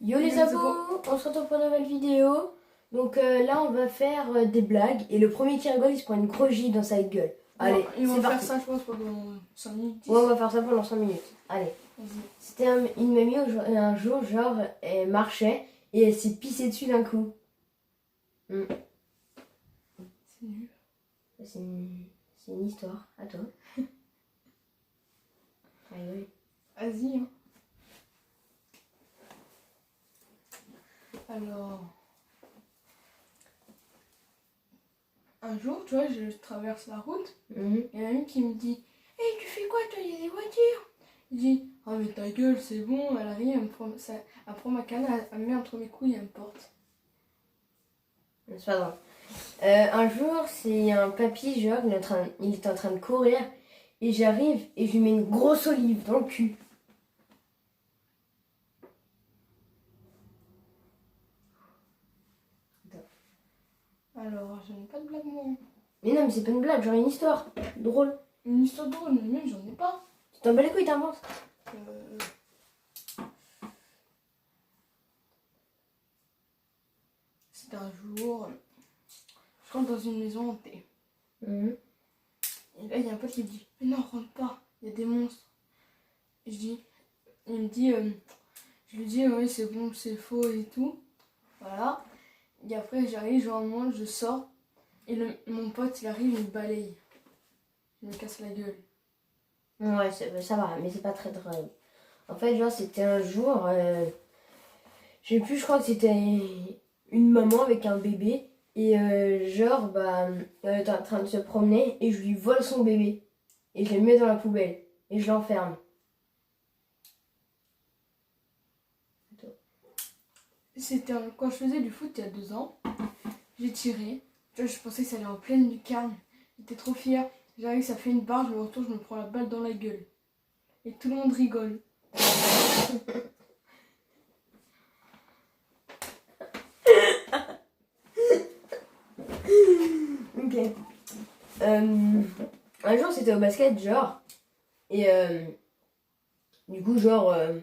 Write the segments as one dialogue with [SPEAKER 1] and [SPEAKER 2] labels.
[SPEAKER 1] Yo les abos, on se retrouve pour une nouvelle vidéo. Donc là on va faire des blagues et le premier qui rigole il se prend une grosse gifle dans sa gueule. Allez,
[SPEAKER 2] ils vont
[SPEAKER 1] c'est
[SPEAKER 2] faire
[SPEAKER 1] parti.
[SPEAKER 2] ça je pense pendant 5 minutes. 10.
[SPEAKER 1] Ouais, on va faire ça pendant 5 minutes. Allez.
[SPEAKER 2] Vas-y.
[SPEAKER 1] C'était une mamie un jour, genre elle marchait et elle s'est pissée dessus d'un coup.
[SPEAKER 2] C'est nul.
[SPEAKER 1] C'est une histoire, à toi. Allez.
[SPEAKER 2] Vas-y. Hein. Alors, un jour, tu vois, je traverse la route.
[SPEAKER 1] Mhm.
[SPEAKER 2] Il y a un ami qui me dit: Hey, tu fais quoi, toi? Il y a des voitures. Je dis: Oh, mais ta gueule, c'est bon. Elle arrive, elle prend ma canne, elle me met entre mes couilles et elle me porte.
[SPEAKER 1] C'est pas grave. Un jour, c'est un papy, genre, il est en train de courir et j'arrive et je lui mets une grosse olive dans le cul.
[SPEAKER 2] Alors, je n'ai pas de blague, moi.
[SPEAKER 1] Mais non, mais c'est pas une blague, genre une histoire drôle.
[SPEAKER 2] Une histoire drôle, mais même, j'en ai pas.
[SPEAKER 1] Tu t'en bats les couilles, t'inventes.
[SPEAKER 2] C'était un jour, je rentre dans une maison hantée.
[SPEAKER 1] Mhm.
[SPEAKER 2] Et là, il y a un pote qui me dit: Mais non, rentre pas, il y a des monstres. Et il me dit, je lui dis: Oui, c'est bon, c'est faux et tout. Voilà. Et après, j'arrive, je vois un moment, je sors. Et mon pote, il arrive, il me balaye. Il me casse la gueule.
[SPEAKER 1] Ouais, ça va, mais c'est pas très drôle. En fait, genre, c'était un jour, je sais plus, je crois que c'était une maman avec un bébé. Et genre, bah, elle était en train de se promener et je lui vole son bébé. Et je le mets dans la poubelle. Et je l'enferme.
[SPEAKER 2] C'était quand je faisais du foot il y a 2 ans. J'ai tiré. Tu vois, je pensais que ça allait en pleine lucarne. J'étais trop fière. J'arrive, ça fait une barre, je me retourne, je me prends la balle dans la gueule. Et tout le monde rigole.
[SPEAKER 1] Ok. Un jour, c'était au basket, genre. Et du coup, je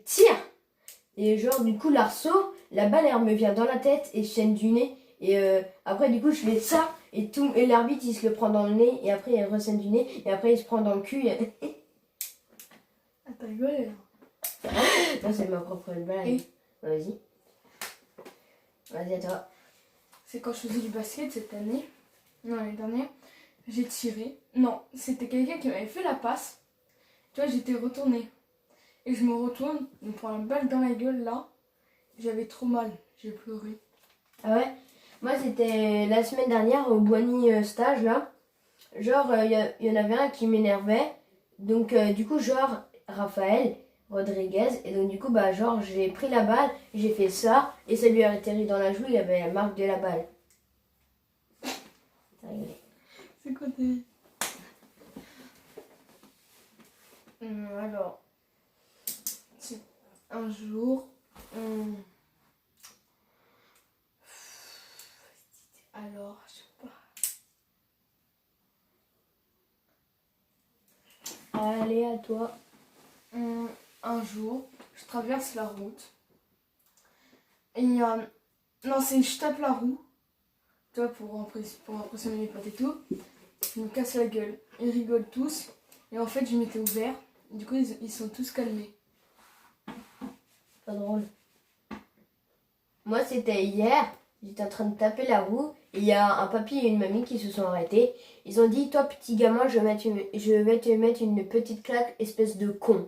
[SPEAKER 1] tire. Et genre, du coup, l'arceau, la balle, elle me vient dans la tête et je saigne du nez. Et après, du coup, je fais ça. Et l'arbitre, il se le prend dans le nez. Et après, il ressaigne du nez. Et après, il se prend dans le cul.
[SPEAKER 2] Ah, t'as rigolé là.
[SPEAKER 1] Non, c'est ma propre blague.
[SPEAKER 2] Et
[SPEAKER 1] Vas-y. Vas-y, à toi.
[SPEAKER 2] c'est quand je faisais du basket cette année. Non, l'année dernière. J'ai tiré. Non, c'était quelqu'un qui m'avait fait la passe. Tu vois, j'étais retournée. Et je me retourne, je me prends la balle dans la gueule là. J'avais trop mal. J'ai pleuré.
[SPEAKER 1] Ah ouais? Moi, c'était la semaine dernière au Boigny stage, là. Genre, il y en avait un qui m'énervait. Donc, du coup, genre, Raphaël Rodriguez. Et donc, du coup, bah, genre, j'ai pris la balle, j'ai fait ça. Et ça lui a atterri dans la joue, il y avait la marque de la balle. T'as rigolé.
[SPEAKER 2] C'est quoi tes... Alors, c'est un jour, alors, je sais pas.
[SPEAKER 1] Allez, à toi.
[SPEAKER 2] Un jour, je traverse la route. Et il y a... Non, je tape la roue. Tu vois, pour impressionner mes potes et tout. Je me casse la gueule. Ils rigolent tous. Et en fait, je m'étais ouvert. Du coup, ils sont tous calmés.
[SPEAKER 1] Pas drôle. Moi, c'était hier. J'étais en train de taper la roue. Et il y a un papy et une mamie qui se sont arrêtés. Ils ont dit: Toi, petit gamin, je vais te mettre une petite claque, espèce de con.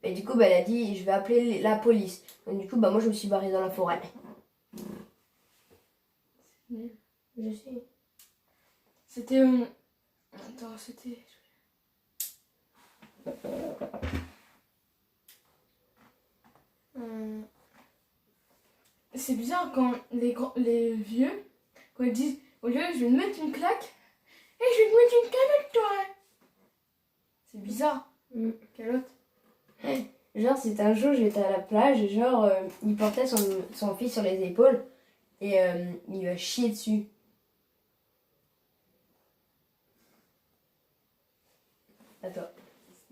[SPEAKER 1] Et du coup, bah, elle a dit: Je vais appeler la police. Donc, du coup, bah, moi, je me suis barrée dans la forêt.
[SPEAKER 2] Nul.
[SPEAKER 1] Je sais.
[SPEAKER 2] C'était... Attends, c'était... C'est bizarre quand les vieux, quand ils disent: Au lieu, je vais te mettre une claque, et je vais te mettre une calotte, toi. C'est bizarre. Calotte.
[SPEAKER 1] Genre, c'était un jour, j'étais à la plage. Et genre, il portait son fils sur les épaules. Et il lui a chié dessus. Attends.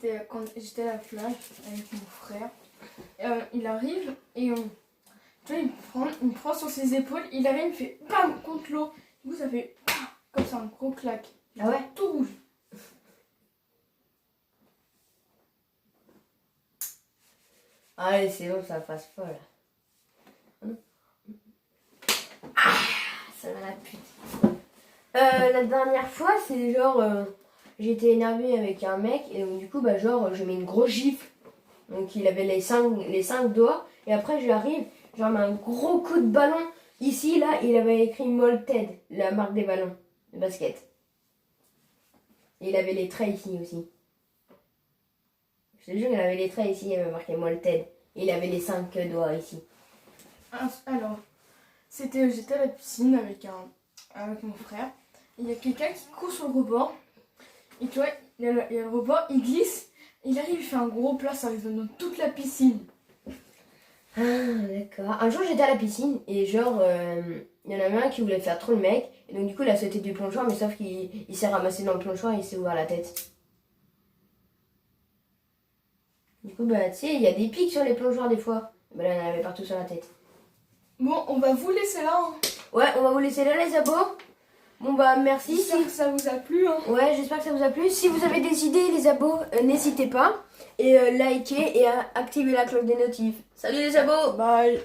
[SPEAKER 2] c'était quand j'étais à la plage avec mon frère. Il arrive et tu vois, il me prend sur ses épaules, il arrive, il fait bam contre l'eau. Du coup, ça fait bam, comme ça, un gros claque.
[SPEAKER 1] Ah ouais?
[SPEAKER 2] Tout rouge.
[SPEAKER 1] Allez, c'est bon, ça passe pas là. Ah, ça va la pute. La dernière fois, c'est genre, j'étais énervée avec un mec et donc du coup, bah genre, je mets une grosse gifle. Donc il avait les cinq doigts et après j'arrive, genre mets un gros coup de ballon. Ici, là, il avait écrit Molted, la marque des ballons de basket. Et il avait les traits ici aussi. Je te jure, il avait les traits ici, il avait marqué Molted. Et il avait les 5 doigts ici.
[SPEAKER 2] Alors, j'étais à la piscine avec mon frère. Il y a quelqu'un qui court sur le rebord. Et tu vois, il y a le rebord, il glisse. Il arrive, il fait un gros plat, ça résonne dans toute la piscine.
[SPEAKER 1] Ah, d'accord. Un jour, j'étais à la piscine et genre, il y en avait un qui voulait faire trop le mec. Et donc, du coup, il a sauté du plongeoir, mais sauf qu'il s'est ramassé dans le plongeoir et il s'est ouvert la tête. Du coup, bah, tu sais, il y a des pics sur les plongeoires des fois. Bah, là, il y en avait partout sur la tête.
[SPEAKER 2] Bon, on va vous laisser là. Hein.
[SPEAKER 1] Ouais, on va vous laisser là, les abos. Bon, bah, merci.
[SPEAKER 2] J'espère que ça vous a plu. Hein.
[SPEAKER 1] Ouais, j'espère que ça vous a plu. Si vous avez des idées, les abos, n'hésitez pas. Et likez et activez la cloche des notifs. Salut les abos!
[SPEAKER 2] Bye.